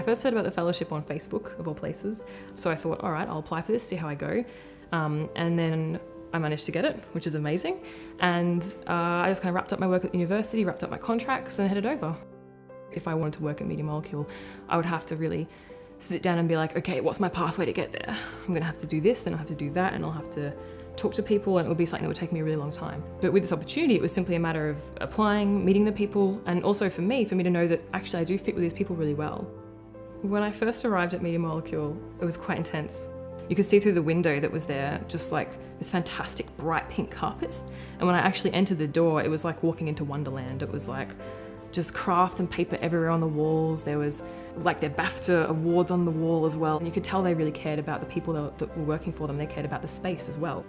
first heard about the fellowship on Facebook, of all places. So I thought, all right, I'll apply for this, see how I go. And then I managed to get it, which is amazing. And I just kind of wrapped up my work at the university, wrapped up my contracts and headed over. If I wanted to work at Media Molecule, I would have to really sit down and be like, okay, what's my pathway to get there? I'm gonna have to do this, then I'll have to do that, and I'll have to talk to people, and it would be something that would take me a really long time. But with this opportunity, it was simply a matter of applying, meeting the people, and also for me to know that actually I do fit with these people really well. When I first arrived at Media Molecule, it was quite intense. You could see through the window that was there just like this fantastic bright pink carpet. And when I actually entered the door, it was like walking into Wonderland. It was like just craft and paper everywhere on the walls. There was like their BAFTA awards on the wall as well. And you could tell they really cared about the people that were working for them. They cared about the space as well.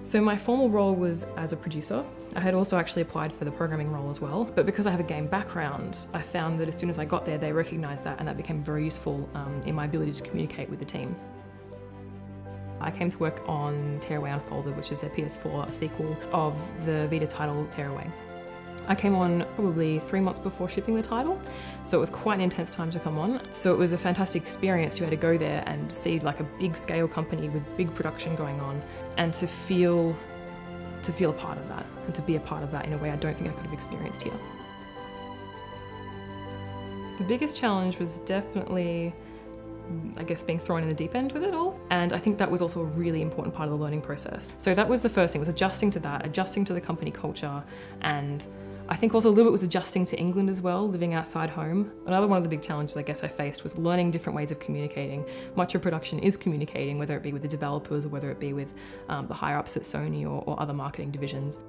So my formal role was as a producer. I had also actually applied for the programming role as well, but because I have a game background, I found that as soon as I got there, they recognised that, and that became very useful in my ability to communicate with the team. I came to work on Tearaway Unfolded, which is their PS4 sequel of the Vita title Tearaway. I came on probably 3 months before shipping the title, so it was quite an intense time to come on. So it was a fantastic experience to be able to go there and see like a big scale company with big production going on, and to feel a part of that, and to be a part of that in a way I don't think I could have experienced here. The biggest challenge was definitely, I guess, being thrown in the deep end with it all. And I think that was also a really important part of the learning process. So that was the first thing, was adjusting to that, adjusting to the company culture, and I think also a little bit was adjusting to England as well, living outside home. Another one of the big challenges I guess I faced was learning different ways of communicating. Much of production is communicating, whether it be with the developers or whether it be with the higher ups at Sony or other marketing divisions.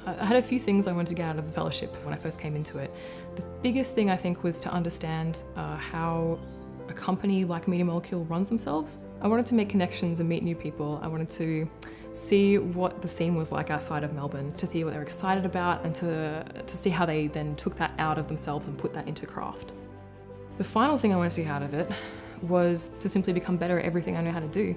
I had a few things I wanted to get out of the fellowship when I first came into it. The biggest thing I think was to understand how a company like Media Molecule runs themselves. I wanted to make connections and meet new people. I wanted to see what the scene was like outside of Melbourne, to hear what they were excited about, and to see how they then took that out of themselves and put that into craft. The final thing I wanted to see out of it was to simply become better at everything I know how to do.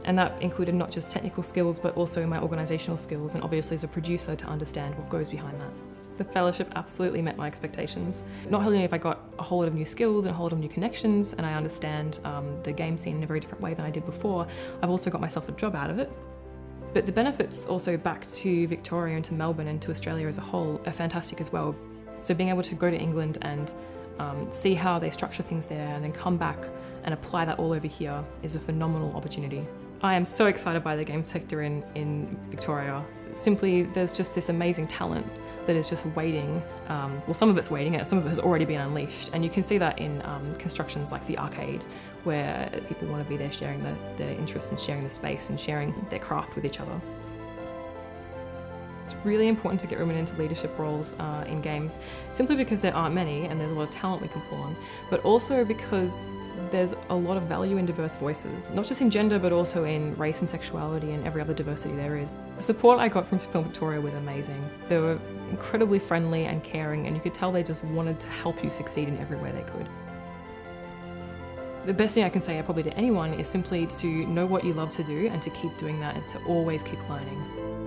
And that included not just technical skills, but also my organisational skills, and obviously as a producer to understand what goes behind that. The fellowship absolutely met my expectations. Not only have I got a whole lot of new skills and a whole lot of new connections, and I understand the game scene in a very different way than I did before, I've also got myself a job out of it. But the benefits also back to Victoria and to Melbourne and to Australia as a whole are fantastic as well. So being able to go to England and see how they structure things there and then come back and apply that all over here is a phenomenal opportunity. I am so excited by the game sector in Victoria. Simply, there's just this amazing talent that is just waiting. Well, some of it's waiting, and some of it has already been unleashed. And you can see that in constructions like the arcade, where people want to be there sharing their interests and sharing the space and sharing their craft with each other. It's really important to get women into leadership roles in games, simply because there aren't many and there's a lot of talent we can pull on, but also because there's a lot of value in diverse voices, not just in gender, but also in race and sexuality and every other diversity there is. The support I got from Film Victoria was amazing. They were incredibly friendly and caring, and you could tell they just wanted to help you succeed in every way they could. The best thing I can say probably to anyone is simply to know what you love to do and to keep doing that and to always keep learning.